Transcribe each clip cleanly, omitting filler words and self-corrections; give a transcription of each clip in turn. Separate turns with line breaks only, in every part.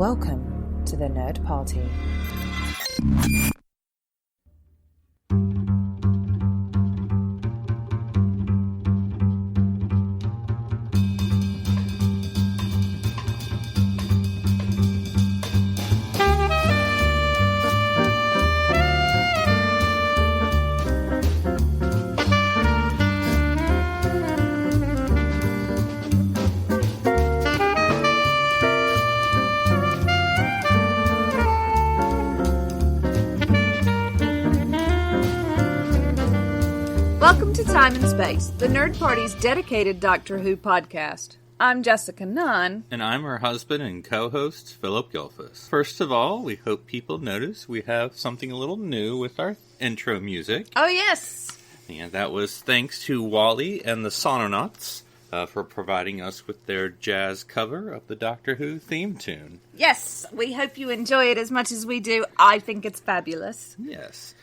Welcome to the Nerd Party. Welcome to Time and Space, the Nerd Party's dedicated Doctor Who podcast. I'm Jessica Nunn.
And I'm her husband and co-host, Philip Gilfus. First of all, we hope people notice we have something a little new with our intro music.
Oh, yes.
And that was thanks to Wally and the Sononauts for providing us with their jazz cover of the Doctor Who theme tune.
Yes, we hope you enjoy it as much as we do. I think it's fabulous.
Yes.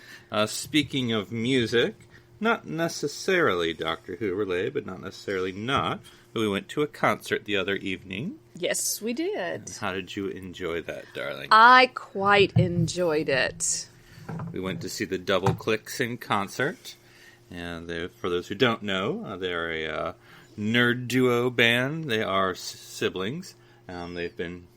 Speaking of music, not necessarily Doctor Who related, but not necessarily not. But we went to a concert the other evening.
Yes, we did.
And how did you enjoy that, darling?
I quite enjoyed it.
We went to see the Double Clicks in concert. And for those who don't know, they're a nerd duo band. They are siblings. They've been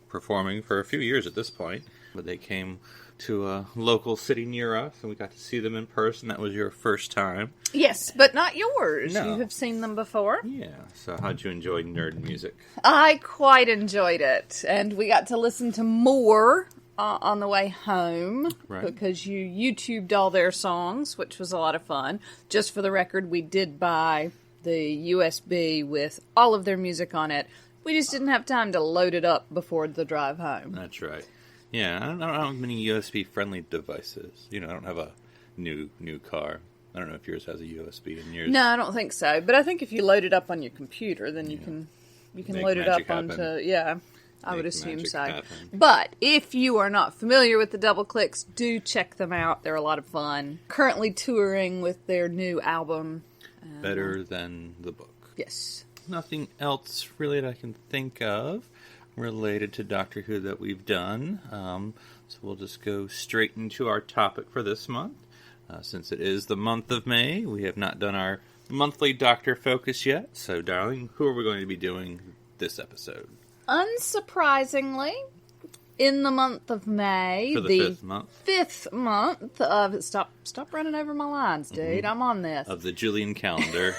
performing for a few years at this point. But they came to a local city near us, and we got to see them in person. That was your first time.
Yes, but not yours.
No.
You have seen them before.
Yeah, so how'd you enjoy nerd music?
I quite enjoyed it, and we got to listen to more on the way home,
Right.
Because you YouTubed all their songs, which was a lot of fun. Just for the record, we did buy the USB with all of their music on it. We just didn't have time to load it up before the drive home.
That's right. Yeah, I don't have many USB-friendly devices. I don't have a new car. I don't know if yours has a USB in yours.
No, I don't think so. But I think if you load it up on your computer, then you can
Make
load it up
magic happen.
onto, I would
Make
assume
magic
so.
happen.
But if you are not familiar with the Double Clicks, do check them out. They're a lot of fun. Currently touring with their new album.
Better than the book.
Yes.
Nothing else really that I can think of related to Doctor Who that we've done. So we'll just go straight into our topic for this month. Since it is the month of May, we have not done our monthly Doctor Focus yet. So, darling, who are we going to be doing this episode?
Unsurprisingly, in the month of May,
For the
fifth month of... Stop running over my lines, dude. I'm on this.
Of the Julian calendar.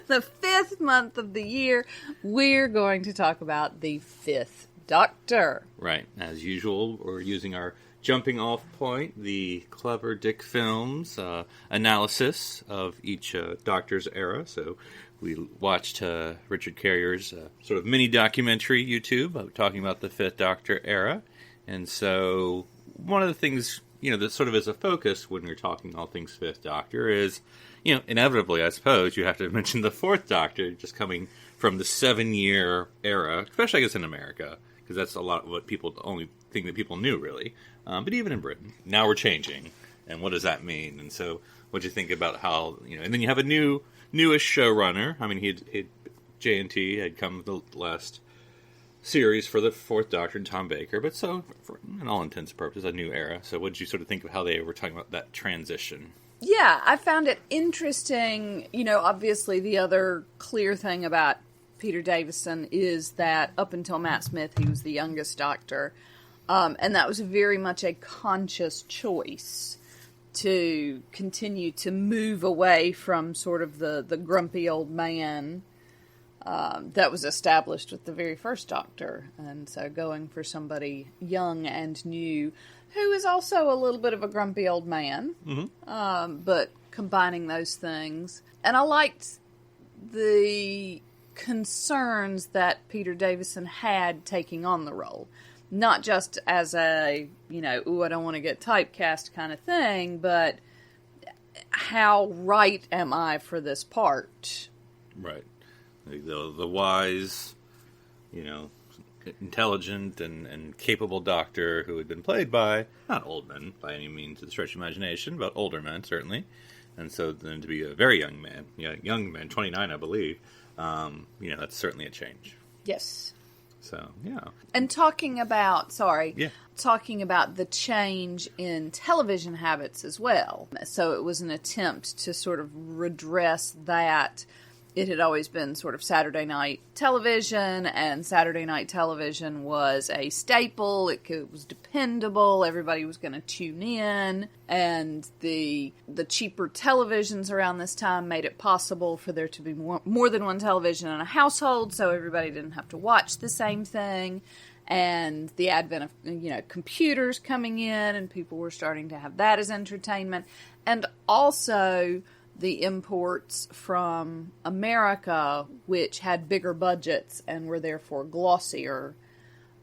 The fifth month of the year, we're going to talk about the Fifth Doctor.
Right. As usual, we're using our jumping off point, the Clever Dick Films analysis of each Doctor's era. So we watched Richard Carrier's sort of mini documentary YouTube talking about the Fifth Doctor era. And so one of the things, that sort of is a focus when you're talking all things Fifth Doctor is, inevitably, I suppose, you have to mention the Fourth Doctor just coming from the 7-year era, especially I guess in America, because that's a lot of what the only thing that people knew, really. But even in Britain, now we're changing, and what does that mean? And so, what do you think about how, and then you have a newest showrunner. I mean, J&T had come the last series for the Fourth Doctor and Tom Baker, but so, for in all intents and purposes, a new era. So what did you sort of think of how they were talking about that transition?
Yeah, I found it interesting. Obviously the other clear thing about Peter Davison is that up until Matt Smith, he was the youngest Doctor. And that was very much a conscious choice to continue to move away from sort of the grumpy old man that was established with the very first Doctor. And so going for somebody young and new, who is also a little bit of a grumpy old man, but combining those things. And I liked the concerns that Peter Davison had taking on the role. Not just as a, ooh, I don't want to get typecast kind of thing, but how right am I for this part?
Right. The wise, intelligent and capable Doctor who had been played by, not old men by any means to the stretch of imagination, but older men, certainly. And so then to be a very young man, 29, I believe, that's certainly a change.
Yes.
So, yeah.
And talking about the change in television habits as well. So it was an attempt to sort of redress that. It had always been sort of Saturday night television, and Saturday night television was a staple. It was dependable. Everybody was going to tune in, and the cheaper televisions around this time made it possible for there to be more than one television in a household, so everybody didn't have to watch the same thing. And the advent of computers coming in, and people were starting to have that as entertainment, and also the imports from America, which had bigger budgets and were therefore glossier.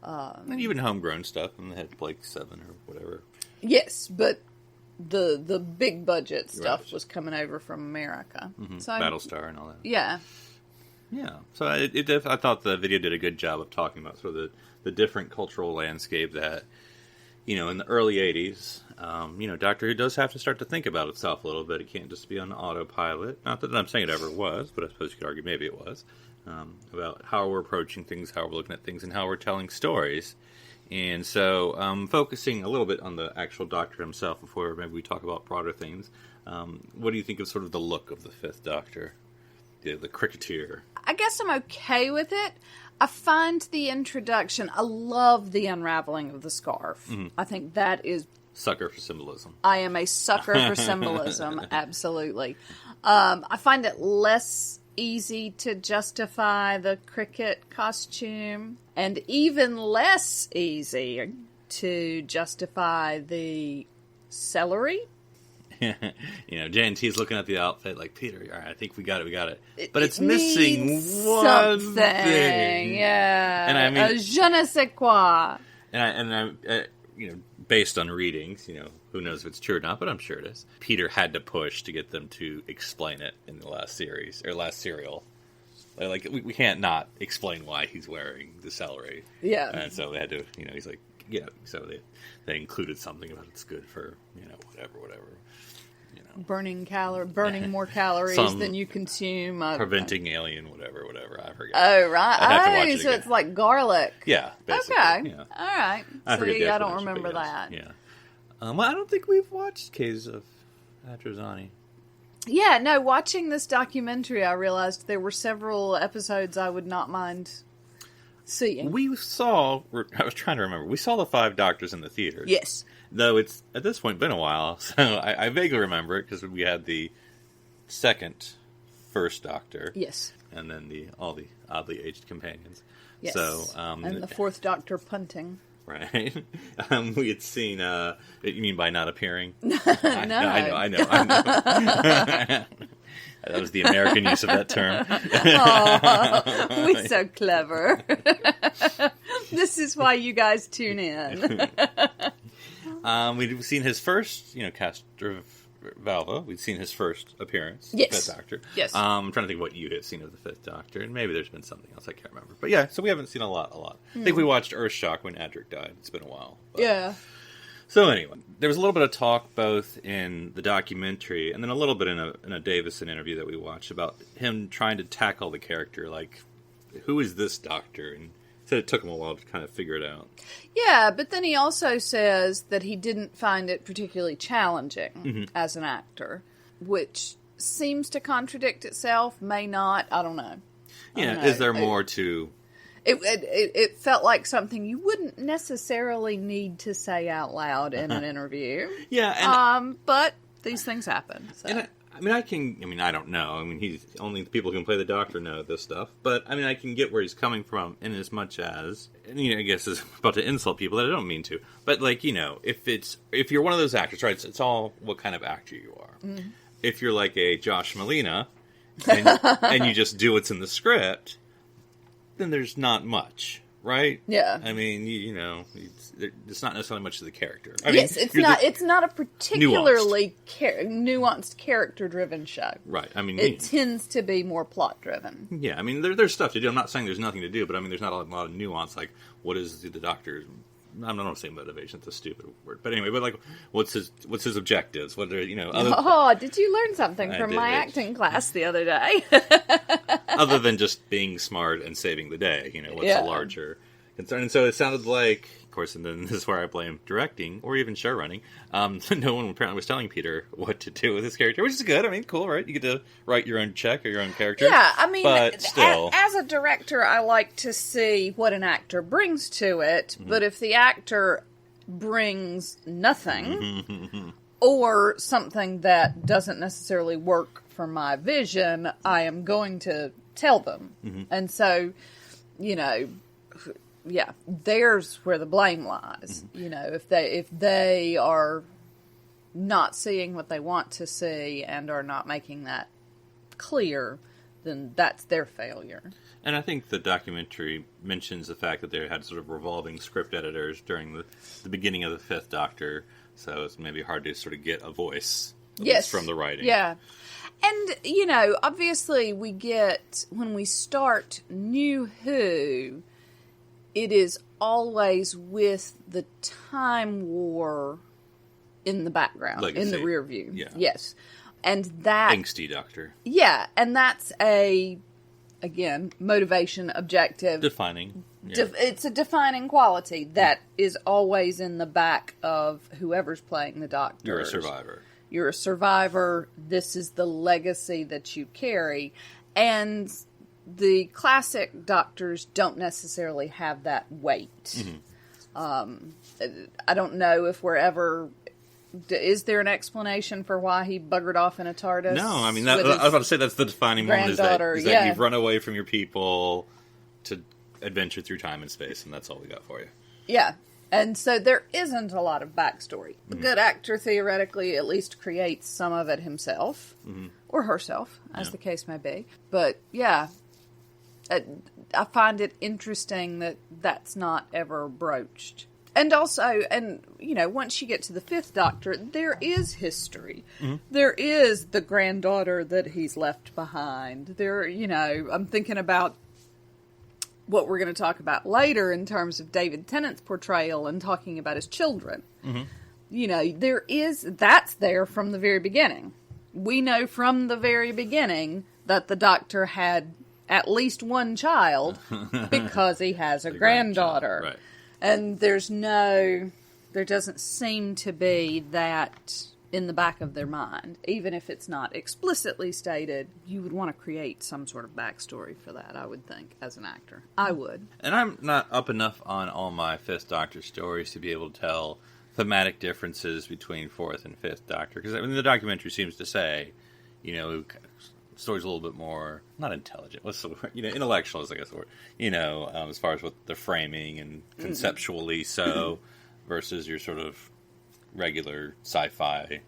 And even homegrown stuff, and they had Blake 7 or whatever.
Yes, but the big budget stuff was coming over from America.
Mm-hmm. So Battlestar and all that.
Yeah.
Yeah. So I thought the video did a good job of talking about sort of the different cultural landscape that, in the early 80s, Doctor Who does have to start to think about itself a little bit. It can't just be on autopilot. Not that I'm saying it ever was, but I suppose you could argue maybe it was. About how we're approaching things, how we're looking at things, and how we're telling stories. And so, focusing a little bit on the actual Doctor himself before maybe we talk about broader things, what do you think of sort of the look of the Fifth Doctor? The cricketer?
I guess I'm okay with it. I find the introduction, I love the unraveling of the scarf. Mm-hmm. I think that is...
Sucker for symbolism.
I am a sucker for symbolism, absolutely. I find it less easy to justify the cricket costume, and even less easy to justify the celery.
JNT's looking at the outfit like, Peter, all right, I think we got it. But it's missing one thing.
Yeah.
And I mean,
je ne sais quoi.
And I based on readings, who knows if it's true or not, but I'm sure it is. Peter had to push to get them to explain it in the last series, or last serial. Like, we can't not explain why he's wearing the celery.
Yeah.
And so they had to, he's like, yeah, so they included something about it's good for, whatever.
Burning more calories than you consume.
Preventing alien, whatever. I forget.
Oh, right.
I'd have to watch it
so
again.
It's like garlic.
Yeah, basically.
Okay.
Yeah.
All right.
I forget
I don't remember that.
Yeah. Well, I don't think we've watched Caves of Atrozani.
Yeah, no, watching this documentary, I realized there were several episodes I would not mind seeing.
I was trying to remember, we saw the 5 Doctors in the theaters.
Yes.
Though it's, at this point, been a while, so I vaguely remember it, because we had the first Doctor.
Yes.
And then all the oddly aged companions.
Yes.
So,
and the 4th Doctor punting.
Right. We had seen, you mean by not appearing?
No.
I know. That was the American use of that term.
Oh, we're so clever. This is why you guys tune in.
We've seen his first, Castor Valva. We'd seen his first appearance.
Yes.
Fifth Doctor.
Yes.
I'm trying to think what you had seen of the Fifth Doctor, and maybe there's been something else I can't remember. But yeah, so we haven't seen a lot. I think we watched Earthshock when Adric died. It's been a while. But.
Yeah.
So anyway, there was a little bit of talk both in the documentary and then a little bit in a Davison interview that we watched about him trying to tackle the character, like, who is this Doctor? And said it took him a while to kind of figure it out.
Yeah, but then he also says that he didn't find it particularly challenging as an actor, which seems to contradict itself, may not, I don't know.
Is there more to...
It felt like something you wouldn't necessarily need to say out loud in an interview.
Yeah.
But these things happen. So.
I don't know. He's only the people who can play the Doctor know this stuff. But, I can get where he's coming from in as much as, I guess it's about to insult people that I don't mean to. But, if you're one of those actors, right, it's all what kind of actor you are. Mm-hmm. If you're like a Josh Malina, and you just do what's in the script, then there's not much, right?
Yeah.
It's not necessarily much to the character.
It's not a particularly nuanced character-driven show.
Right.
It tends to be more plot-driven.
Yeah, there's stuff to do. I'm not saying there's nothing to do, but there's not a lot of nuance, like, what is the Doctor's... I'm not saying motivation, it's a stupid word. But anyway, what's his objectives? What are,
did you learn something from my acting class the other day?
Other than just being smart and saving the day, what's the larger concern. And so it sounded like, of course, and then this is where I blame directing or even show running. No one apparently was telling Peter what to do with his character, which is good. I mean, cool, right? You get to write your own check or your own character.
Yeah, I mean,
but still,
as a director, I like to see what an actor brings to it. But if the actor brings nothing or something that doesn't necessarily work for my vision, I am going to tell them. And so, yeah, there's where the blame lies. If they are not seeing what they want to see and are not making that clear, then that's their failure.
And I think the documentary mentions the fact that they had sort of revolving script editors during the beginning of the Fifth Doctor, so it's maybe hard to sort of get a voice from the writing.
Yeah. And, obviously we get, when we start New Who, it is always with the Time War in the background,
Legacy.
in the rear view.
Yeah.
Yes. And that...
Angsty Doctor.
Yeah, and that's again, motivation, objective.
Defining. Yeah.
It's a defining quality that is always in the back of whoever's playing the Doctor.
You're a survivor.
You're a survivor. This is the legacy that you carry. And the classic Doctors don't necessarily have that weight. I don't know if we're ever... Is there an explanation for why he buggered off in a TARDIS?
No, I mean, I was about to say that's the defining moment, is that you've run away from your people to adventure through time and space, and that's all we got for you.
Yeah, and so there isn't a lot of backstory. The good actor, theoretically, at least creates some of it himself, or herself, as the case may be. But, yeah, I find it interesting that that's not ever broached. And also, once you get to the Fifth Doctor, there is history. There is the granddaughter that he's left behind. I'm thinking about what we're going to talk about later in terms of David Tennant's portrayal and talking about his children. That's there from the very beginning. We know from the very beginning that the Doctor had at least one child because he has a granddaughter.
Right.
And there doesn't seem to be that in the back of their mind. Even if it's not explicitly stated, you would want to create some sort of backstory for that, I would think, as an actor. I would.
And I'm not up enough on all my Fifth Doctor stories to be able to tell thematic differences between Fourth and Fifth Doctor. Because the documentary seems to say, story's a little bit more, not intelligent, what's the word? Intellectual is, I guess, the word. As far as what the framing and conceptually so versus your sort of regular sci-fi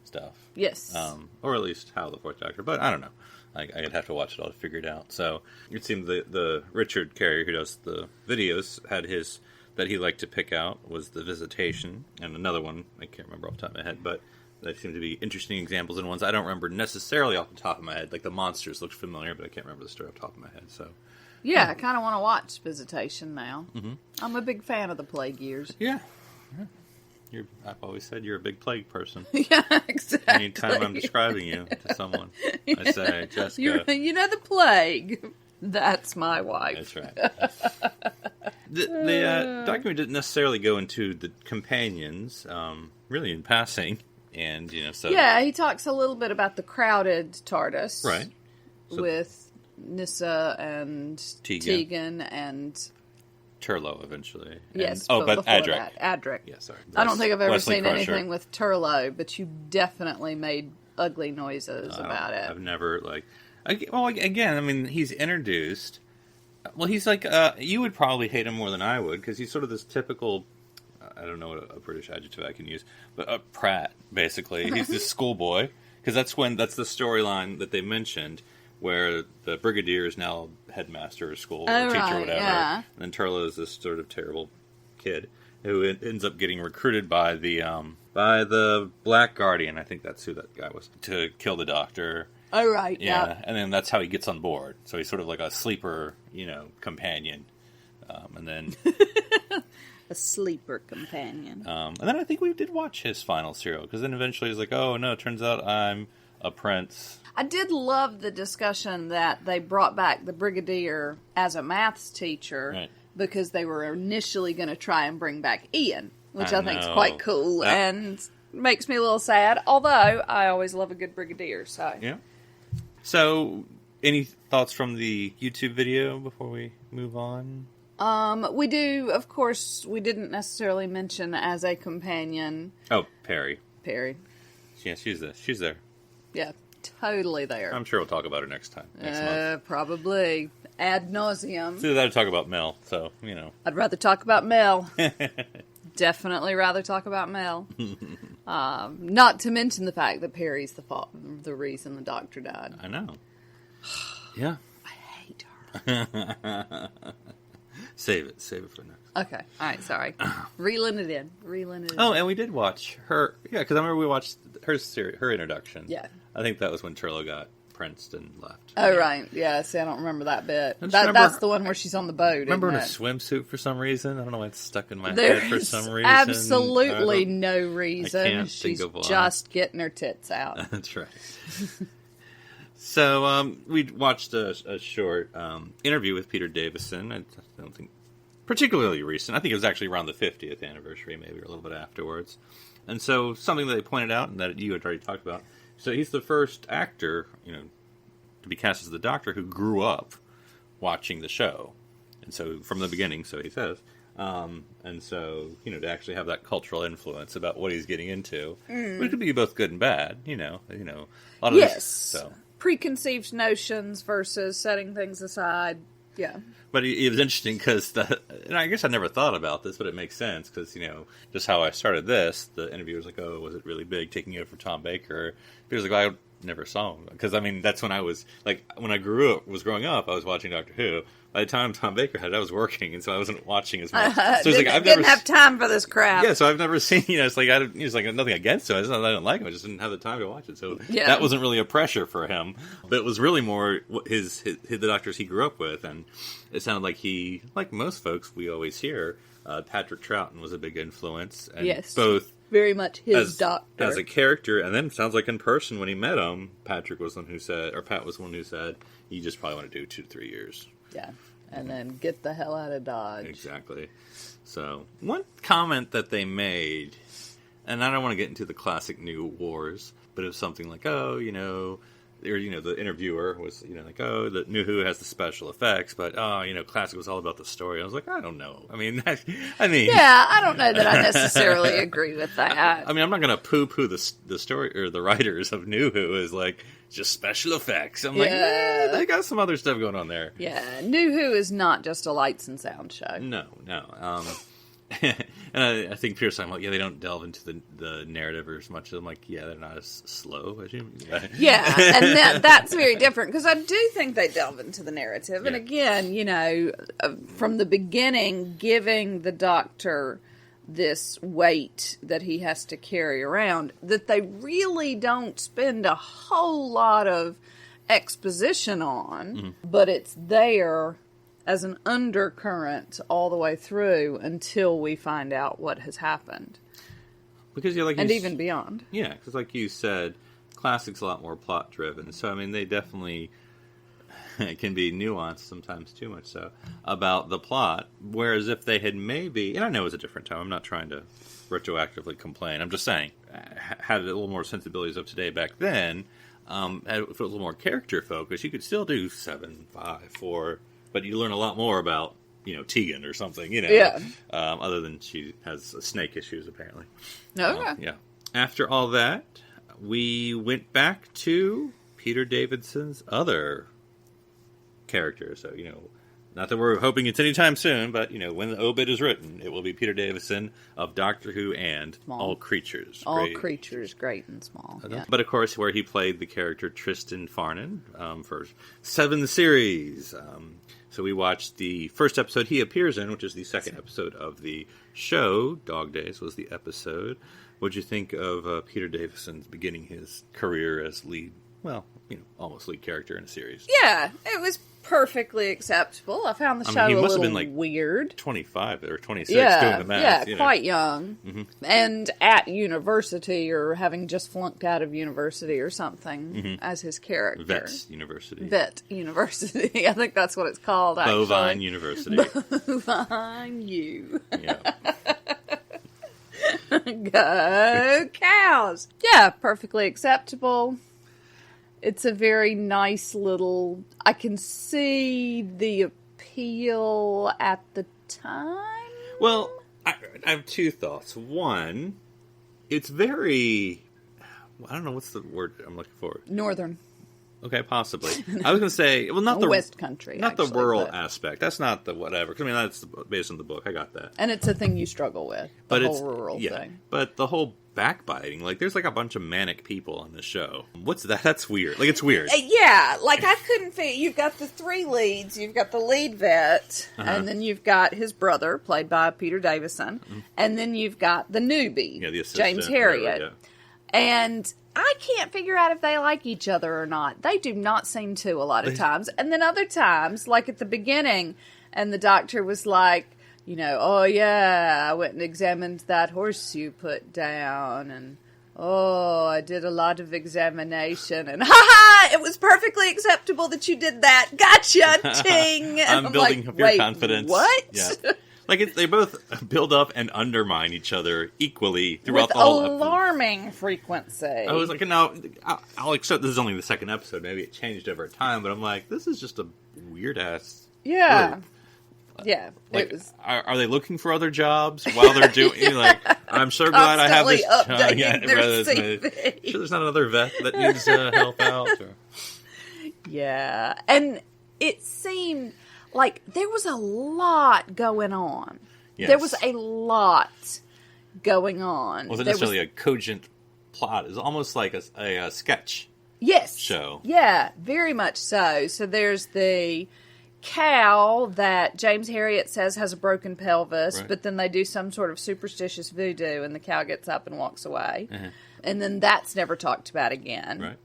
stuff.
Yes.
Or at least how the Fourth Doctor, but I don't know. I'd have to watch it all to figure it out. So it seemed the Richard Carey, who does the videos, had his that he liked to pick out was The Visitation, and another one, I can't remember off the top of my head, but they seem to be interesting examples and ones I don't remember necessarily off the top of my head. Like the monsters looked familiar, but I can't remember the story off the top of my head. So,
yeah, I kind of want to watch Visitation now. I'm a big fan of the Plague Years.
Yeah. I've always said you're a big plague person.
Yeah, exactly.
Anytime I'm describing you to someone, I say, Jessica.
The plague. That's my wife.
That's right. The document didn't necessarily go into the companions, really in passing. And, so...
Yeah, he talks a little bit about the crowded TARDIS.
Right. So,
with Nyssa and Tegan and...
Turlo, eventually.
Yes,
but
Adric.
Adric. Yeah, sorry.
I don't think I've ever
Wesley
seen
Crusher.
anything with Turlo, but you definitely made ugly noises about it.
I've never, again, he's introduced... Well, he's like... you would probably hate him more than I would, because he's sort of this typical... I don't know what a British adjective I can use, but a prat, basically. He's this schoolboy, because that's the storyline that they mentioned, where the brigadier is now headmaster of school, or teacher, or whatever.
Yeah.
And then Turlo is this sort of terrible kid who ends up getting recruited by the Black Guardian. I think that's who that guy was, to kill the Doctor.
Oh, right.
Yeah,
Yep.
and then that's how he gets on board. So he's sort of like a sleeper, companion, and then.
A sleeper companion.
And then I think we did watch his final serial, because then eventually he's like, oh no, it turns out I'm a prince.
I did love the discussion that they brought back the brigadier as a maths teacher,
right.
because they were initially going to try and bring back Ian, which I think is
know.
quite cool and makes me a little sad. Although I always love a good Brigadier. So
Yeah. So, any thoughts from the YouTube video before we move on?
We do, of course. We didn't necessarily mention as a companion.
Oh, Perry.
Perry.
Yeah, she's there. She's there.
Yeah, totally there.
I'm sure we'll talk about her next month.
Probably ad nauseum.
It's either that or talk about Mel, so,
I'd rather talk about Mel. Definitely rather talk about Mel. Not to mention the fact that Perry's the reason the Doctor died.
I know. Yeah.
I hate her.
Save it for next.
Okay, alright, sorry. Reeling it in.
Oh, and we did watch her, because I remember we watched her introduction.
Yeah.
I think that was when Turlo got Princed and left.
Oh, right. Yeah, see, I don't remember that bit.
Remember,
That's the one where she's on the boat,
remember in a
isn't
swimsuit for some reason? I don't know why it's stuck in my
There
head for
is
some reason.
absolutely no reason.
I can't
She's
think of why.
just getting her tits out.
That's right. So, we watched a short interview with Peter Davison. I don't think particularly recent. I think it was actually around the 50th anniversary, maybe, or a little bit afterwards. And so, something that they pointed out, and that you had already talked about, so he's the first actor, to be cast as the Doctor who grew up watching the show. And so, from the beginning, so he says. And so, to actually have that cultural influence about what he's getting into. But it could be both good and bad, a lot of
Yes.
this, so.
Preconceived notions versus setting things aside. Yeah.
But it was interesting because, and I guess I never thought about this, but it makes sense because, just how I started this, the interview was like, oh, was it really big taking over for Tom Baker? He was like, well, I never saw him. Because, that's when I was, when I was growing up, I was watching Doctor Who. By the time Tom Baker had it, I was working, and so I wasn't watching as much. So it's like,
didn't have time for this crap.
Yeah, so I've never seen, it's like, nothing against him. It's not that I didn't like him, I just didn't have the time to watch it. So that wasn't really a pressure for him. But it was really more the Doctors he grew up with, and it sounded like he, like most folks we always hear, Patrick Troughton was a big influence. And
yes.
Both
very much his Doctor.
As a character, and then it sounds like in person when he met him, Pat was the one who said, you just probably want to do 2 to 3 years.
Yeah, and then get the hell out of Dodge.
Exactly. So, one comment that they made, and I don't want to get into the classic New Wars, but it was something like, the interviewer was, the New Who has the special effects, but, classic was all about the story. I was like, I don't know. Yeah,
I don't know that I necessarily agree with that.
I'm not going to poo-poo the story, or the writers of New Who as, just special effects. I'm like, they got some other stuff going on there.
Yeah, New Who is not just a lights and sound show.
No. And I think Peter's talking about, they don't delve into the narrative as much. I'm like, they're not as slow as you.
Yeah, and that's very different, because I do think they delve into the narrative. And again, from the beginning, giving the Doctor this weight that he has to carry around, that they really don't spend a whole lot of exposition on, but it's there as an undercurrent all the way through until we find out what has happened.
Because
and even beyond.
Yeah, because like you said, classic's a lot more plot driven. So they definitely can be nuanced, sometimes too much so, about the plot. Whereas if they had maybe, and I know it was a different time, I'm not trying to retroactively complain, I'm just saying, had a little more sensibilities of today back then, if it was a little more character focused, you could still do 7, 5, 4, but you learn a lot more about, Tegan or something, other than she has snake issues, apparently.
Okay.
Yeah. After all that, we went back to Peter Davidson's other character. So, not that we're hoping it's anytime soon, but, when the obit is written, it will be Peter Davison of Doctor Who and
Small.
All Creatures.
All Creatures, great and small. Yeah.
But, of course, where he played the character Tristan Farnon for 7 series. So we watched the first episode he appears in, which is the second episode of the show. Dog Days was the episode. What'd you think of Peter Davison's beginning his career as lead? Well, almost lead character in a series.
Yeah, it was perfectly acceptable. I found the show
he
a
must have
little
been, like,
weird.
25 or 26 doing the math.
Quite young.
Mm-hmm.
And at university, or having just flunked out of university or something as his character.
Vet University.
I think that's what it's called, actually.
Bovine University.
Bovine U.
Yeah.
Go cows! Yeah, perfectly acceptable. It's a very nice little... I can see the appeal at the time.
Well, I have two thoughts. One, it's very... I don't know what's the word I'm looking for.
Northern.
Okay, possibly. I was going to say, well, not the
West Country,
not
actually,
the rural
but...
aspect. That's not the whatever. 'Cause, I mean, that's based on the book. I got that.
And it's a thing you struggle with. The whole rural thing.
But the whole backbiting, like, there's like a bunch of manic people on the show. What's that? That's weird. Like, it's weird.
Yeah, like I couldn't figure. You've got the three leads. You've got the lead vet, and then you've got his brother, played by Peter Davison, and then you've got the newbie,
the assistant,
James Harriet,
whatever,
and I can't figure out if they like each other or not. They do not seem to a lot of times. And then other times, like at the beginning, and the doctor was like, oh yeah, I went and examined that horse you put down, and oh, I did a lot of examination, and it was perfectly acceptable that you did that. Gotcha, ting! And
I'm building up your confidence.
What?
Yeah. Like, they both build up and undermine each other equally throughout the whole episode.
Alarming frequency.
I was like, now, I'll accept this is only the second episode. Maybe it changed over time, but I'm like, this is just a weird-ass group.
Yeah,
like,
it was.
Are they looking for other jobs while they're doing? Like, I'm so glad I have this job.
Their CV.
Sure, there's not another vet that needs help out. Or...
Yeah, and it seemed like there was a lot going on. Yes. There was a lot going on.
Wasn't necessarily a cogent plot. It was almost like a sketch.
Yes.
Show.
Yeah, very much so. So there's the cow that James Harriet says has a broken pelvis, but then they do some sort of superstitious voodoo and the cow gets up and walks away. And then that's never talked about again.
Right.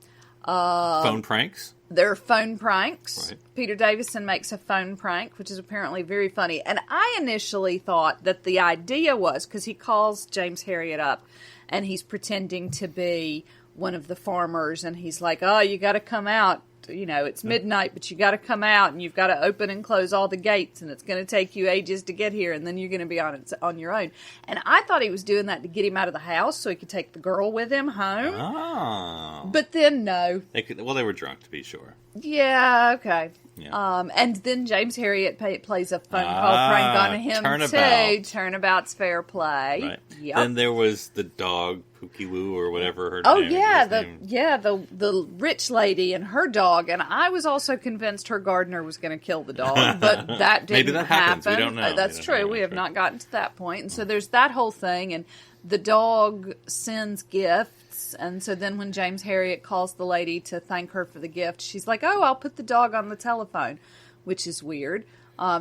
Phone pranks?
There are phone pranks.
Right.
Peter Davison makes a phone prank, which is apparently very funny. And I initially thought that the idea was, because he calls James Harriet up and he's pretending to be one of the farmers, and he's like, oh, you got to come out. It's midnight, but you got to come out, and you've got to open and close all the gates, and it's going to take you ages to get here, and then you're going to be on your own. And I thought he was doing that to get him out of the house so he could take the girl with him home.
Oh.
But then, no.
They were drunk, to be sure.
Yeah, okay.
Yeah.
And then James Harriet plays a phone call prank on him, too. Turnabout's fair play.
Right.
Yep.
Then there was the dog, Pookie Woo, or whatever her name is.
The rich lady and her dog. And I was also convinced her gardener was going to kill the dog, but that didn't
Maybe that happens.
happen.
We don't know.
That's true. We have not gotten to that point. And so there's that whole thing, and the dog sends gifts. And so then when James Harriet calls the lady to thank her for the gift, she's like, oh, I'll put the dog on the telephone, which is weird.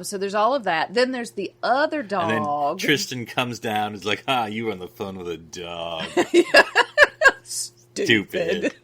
So there's all of that. Then there's the other dog.
And then Tristan comes down and is like, you were on the phone with a dog. Stupid.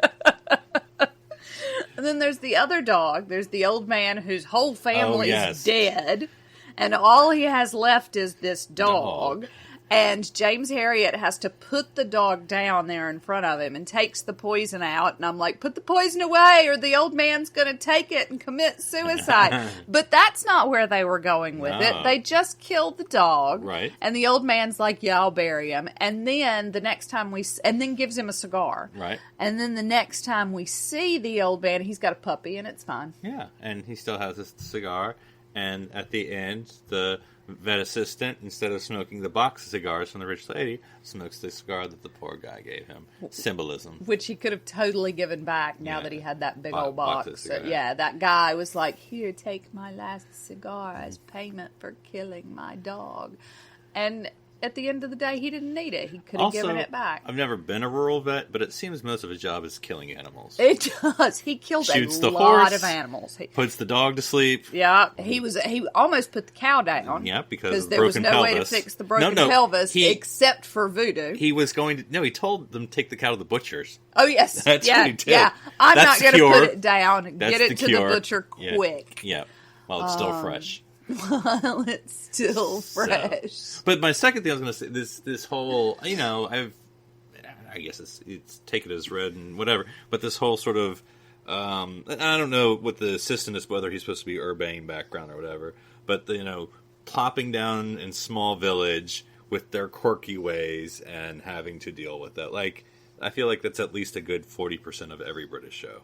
And then there's the other dog. There's the old man whose whole family is dead. And all he has left is this dog. And James Harriet has to put the dog down there in front of him and takes the poison out. And I'm like, put the poison away or the old man's going to take it and commit suicide. But that's not where they were going with it. They just killed the dog.
Right.
And the old man's like, yeah, I'll bury him. And then the next time and then gives him a cigar.
Right.
And then the next time we see the old man, he's got a puppy and it's fine.
Yeah. And he still has a cigar. And at the end, the vet assistant, instead of smoking the box of cigars from the rich lady, smokes the cigar that the poor guy gave him. Symbolism.
Which he could have totally given back now that he had that big old box. So, that guy was like, here, take my last cigar as payment for killing my dog. And at the end of the day, he didn't need it. He could have given it back.
I've never been a rural vet, but it seems most of his job is killing animals.
It does. He killed
Shoots
a
the
lot
horse,
of animals.
Puts the dog to sleep.
Yeah, he almost put the cow down.
Yeah, because
there was no way to fix the broken pelvis except for voodoo.
He was going to. No, he told them to take the cow to the butcher's.
Oh yes,
that's what he did.
Yeah, I'm
that's
not going to put it down and get it to
cure.
the butcher quick.
Yeah, while it's still fresh.
While it's still fresh.
So, but my second thing I was going to say, this whole, I guess it's take it as read and whatever, but this whole sort of, I don't know what the assistant is, whether he's supposed to be urbane background or whatever, but, plopping down in small village with their quirky ways and having to deal with that. Like, I feel like that's at least a good 40% of every British show.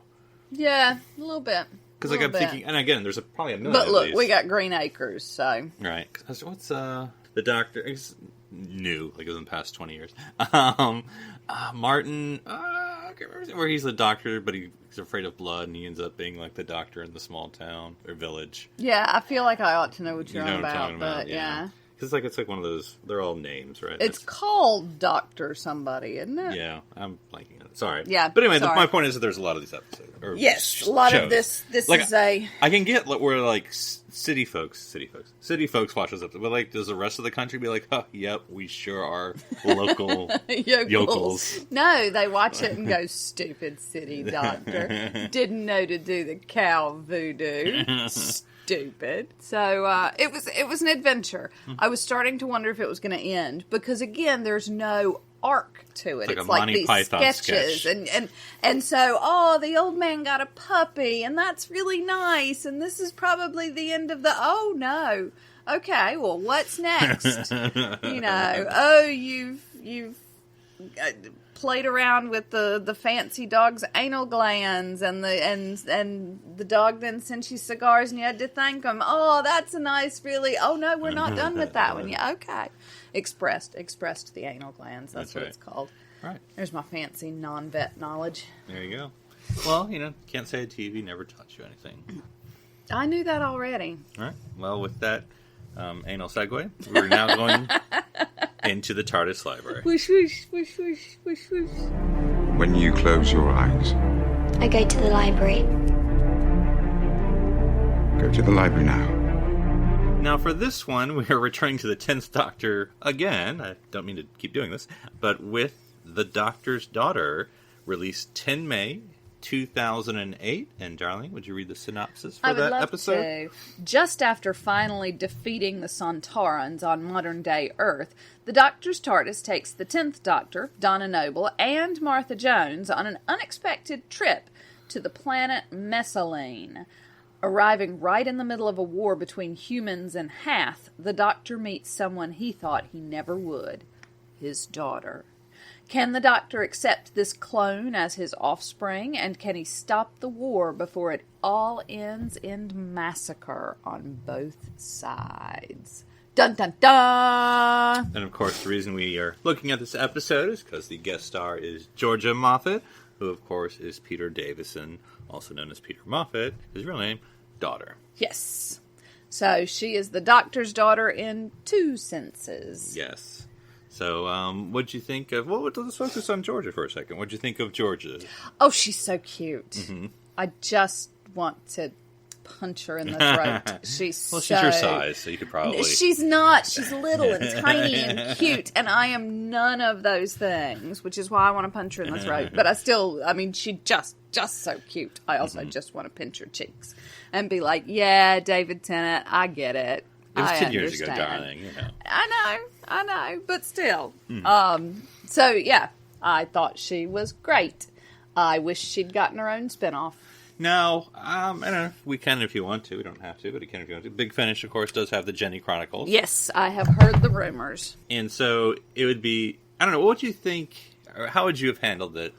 Yeah, a little bit.
Because I'm thinking, and again, there's probably a million.
But look,
of these.
we got Green Acres, so
right. What's the doctor? He's new, like it was in the past 20 years. Martin, I can't remember where he's the doctor, but he's afraid of blood, and he ends up being like the doctor in the small town or village.
Yeah, I feel like I ought to know what you're
on
about,
what I'm talking about,
but yeah.
Because it's like one of those. They're all names, right?
It's called Doctor Somebody, isn't it?
Yeah, I'm blanking on it. Sorry.
Yeah,
but anyway, my point is that there's a lot of these episodes.
Yes, a lot
shows.
of this. This
like,
is a.
I can get where like city folks watch this episode, but like, does the rest of the country be like, "Oh, yep, we sure are local yokels."
No, they watch it and go, "Stupid city doctor didn't know to do the cow voodoo." Stupid. So it was an adventure. I was starting to wonder if it was going to end because again, there's no arc to it.
It's like these Python
sketches
sketch.
and so the old man got a puppy and that's really nice and this is probably the end of the no. Okay, well what's next? You've played around with the fancy dog's anal glands and the dog then sent you cigars and you had to thank him. Oh, that's a nice really. Oh no, we're not done with that one. Yeah, okay. Expressed the anal glands. That's what
right.
It's called.
Right.
There's my fancy non-vet knowledge.
There you go. Well, can't say a TV never taught you anything.
I knew that already.
All right. Well, with that anal segue, we're now going into the TARDIS library.
Whoosh, whoosh, whoosh, whoosh, whoosh, whoosh.
When you close your eyes,
I go to the library.
go to the library now.
Now, for this one, we are returning to the 10th Doctor again. I don't mean to keep doing this, but with The Doctor's Daughter, released 10 May 2008. And, Darling, would you read the synopsis for that episode?
I would love to. Just after finally defeating the Sontarans on modern-day Earth, the Doctor's TARDIS takes the 10th Doctor, Donna Noble, and Martha Jones on an unexpected trip to the planet Messaline. Arriving right in the middle of a war between humans and Hath, the Doctor meets someone he thought he never would, his daughter. Can the Doctor accept this clone as his offspring, and can he stop the war before it all ends in massacre on both sides? Dun dun dun!
And of course, the reason we are looking at this episode is because the guest star is Georgia Moffett, who of course is Peter Davison, also known as Peter Moffett, his real name, daughter.
Yes. So she is the Doctor's daughter in two senses.
Yes. So, what'd you think of... Well, let's focus on Georgia for a second. What'd you think of Georgia?
Oh, she's so cute.
Mm-hmm.
I just want to punch her in the throat. She's
she's your size, so you could probably...
She's not. She's little and tiny and cute, and I am none of those things, which is why I want to punch her in the throat. But she just so cute. I also just want to pinch her cheeks and be like, yeah, David Tennant, I get it.
It was 10
I
years ago,
understand.
darling,
I know, but still. So, yeah, I thought she was great. I wish she'd gotten her own spinoff.
No, I don't know. We can if you want to. We don't have to, but you can if you want to. Big Finish, of course, does have the Jenny Chronicles.
Yes, I have heard the rumors.
And so it would be... I don't know, what would you think... Or how would you have handled it?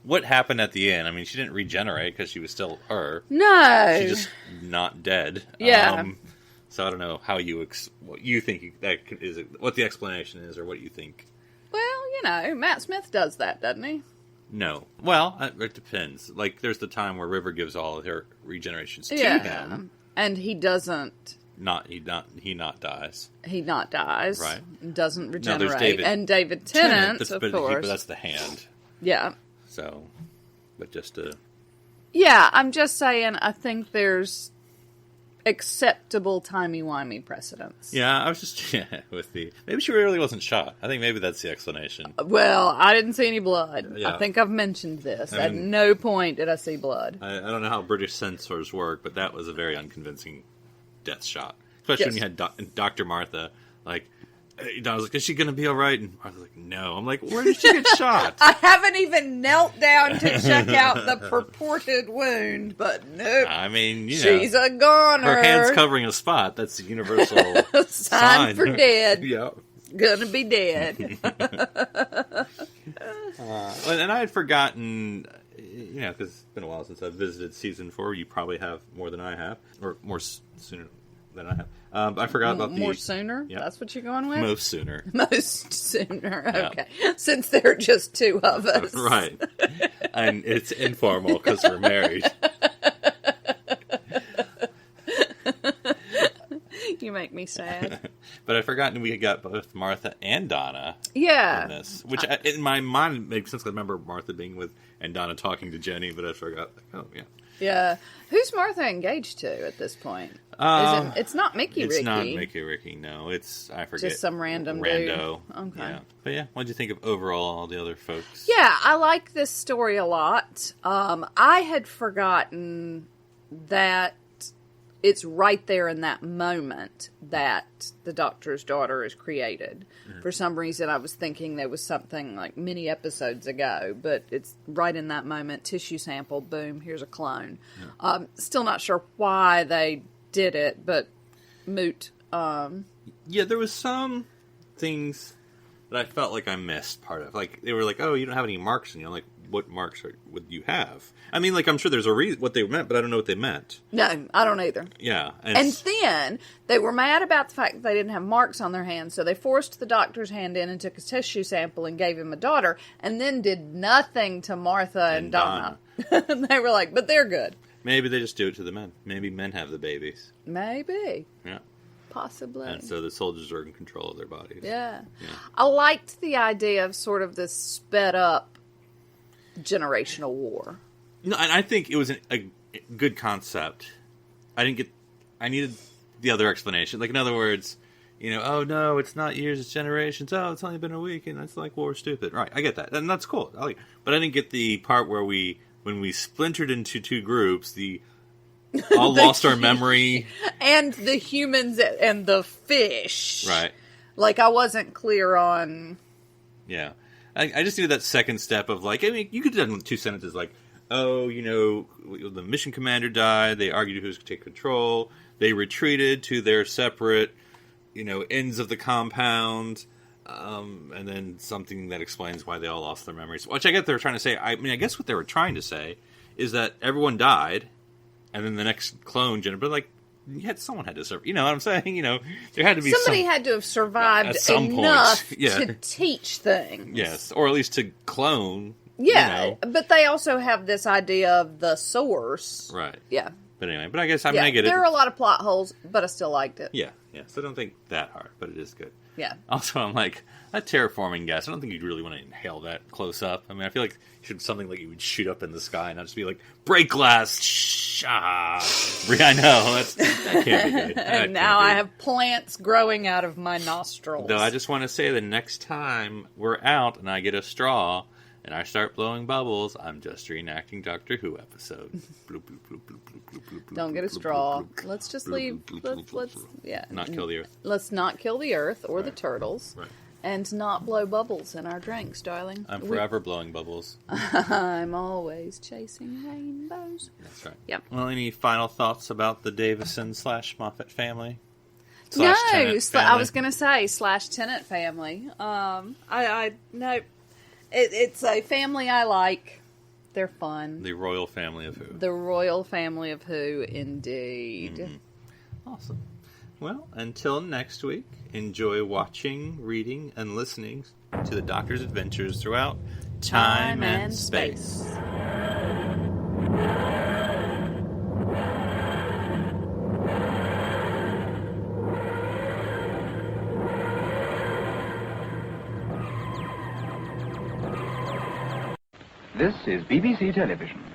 What happened at the end? I mean, she didn't regenerate because she was still her.
No.
She's just not dead.
Yeah.
So I don't know how what you think that is, what the explanation is, or what you think.
Well, Matt Smith does that, doesn't he?
No. Well, it depends. Like, there's the time where River gives all of her regenerations to him.
And he doesn't
he not dies.
He not dies.
Right.
Doesn't regenerate.
Now, there's
David Tennant, of
but
course.
that's the hand.
Yeah.
So, but just to...
Yeah, I'm just saying, I think there's acceptable timey-wimey precedents.
Yeah, I was just... maybe she really wasn't shot. I think maybe that's the explanation.
Well, I didn't see any blood.
Yeah.
I think I've mentioned this. At no point did I see blood.
I don't know how British censors work, but that was a very unconvincing death shot. Especially when you had Dr. Martha, like... I was like, is she going to be all right? And I was like, no. I'm like, where did she get shot?
I haven't even knelt down to check out the purported wound, but nope.
I mean,
she's a goner.
Her hand's covering a spot. That's a universal
sign for dead.
Yeah.
Gonna be dead.
And I had forgotten, because it's been a while since I've visited season 4. You probably have more than I have, or more sooner than I have. I forgot about
more sooner?
Yep.
That's what you're going with?
Most sooner.
Most sooner. Okay.
Yeah.
Since there are just two of us.
Right. And it's informal because we're married.
You make me sad.
But I'd forgotten we got both Martha and Donna in this. Which in my mind makes sense. I remember Martha being with and Donna talking to Jenny, but I forgot. Oh, yeah.
Yeah. Who's Martha engaged to at this point? It's not Mickey Ricky.
It's not Mickey Ricky, no. I forget.
Just some rando.
Okay. Yeah. But yeah, what did you think of overall all the other folks?
Yeah, I like this story a lot. I had forgotten that it's right there in that moment that the Doctor's daughter is created. Mm-hmm. For some reason, I was thinking there was something like many episodes ago, but it's right in that moment. Tissue sample, boom, here's a clone. Yeah. Still not sure why they did it, but moot.
Yeah, there was some things that I felt like I missed part of. Like, they were like, oh, you don't have any marks in you. I'm like, what marks would you have? I mean, like, I'm sure there's a reason what they meant, but I don't know what they meant.
No, I don't either.
Yeah.
And then they were mad about the fact that they didn't have marks on their hands, so they forced the Doctor's hand in and took a tissue sample and gave him a daughter, and then did nothing to Martha and Donna. And they were like, but they're good.
Maybe they just do it to the men. Maybe men have the babies.
Maybe.
Yeah.
Possibly.
And so the soldiers are in control of their bodies.
Yeah. I liked the idea of sort of this sped up generational war.
No, and I think it was a good concept. I needed the other explanation. Like, in other words, oh no, it's not years, it's generations. Oh, it's only been a week, and that's like war stupid. Right, I get that. And that's cool. But I didn't get the part where when we splintered into two groups, all lost our memory. And
the humans and the fish.
Right.
Like, I wasn't clear on...
Yeah. I just needed that second step of, like, I mean, you could have done 2 sentences, like, oh, the mission commander died, they argued who's going to take control, they retreated to their separate, ends of the compound, and then something that explains why they all lost their memories. Which I get they're trying to say, I guess what they were trying to say is that everyone died, and then the next clone but like, someone had to survive. You know what I'm saying? There had to be
somebody had to have survived
at some
enough
point. Yeah.
to teach things.
Yes, or at least to clone.
Yeah, but they also have this idea of the source.
Right.
Yeah.
But anyway, I guess I get it.
There are a lot of plot holes, but I still liked it.
Yeah. So I don't think that hard, but it is good.
Yeah.
Also, I'm like, that terraforming gas, I don't think you'd really want to inhale that close up. I mean, I feel like you should something like you would shoot up in the sky and not just be like, break glass, I know, that can't be good.
And now I have plants growing out of my nostrils.
Though I just want to say the next time we're out and I get a straw and I start blowing bubbles, I'm just reenacting Doctor Who episode.
Don't get a straw. Let's just leave. Let's
not kill the Earth.
Let's not kill the Earth or the turtles.
Right.
And not blow bubbles in our drinks, darling.
I'm forever blowing bubbles.
I'm always chasing rainbows.
That's right.
Yep.
Well, any final thoughts about the Davison / Moffett family?
No,
Tennant family?
I was going to say / Tennant family. No. It's a family I like. They're fun.
The royal family of Who.
The royal family of Who, indeed.
Mm-hmm. Awesome. Well, until next week, enjoy watching, reading, and listening to the Doctor's adventures throughout time and space.
This is BBC Television.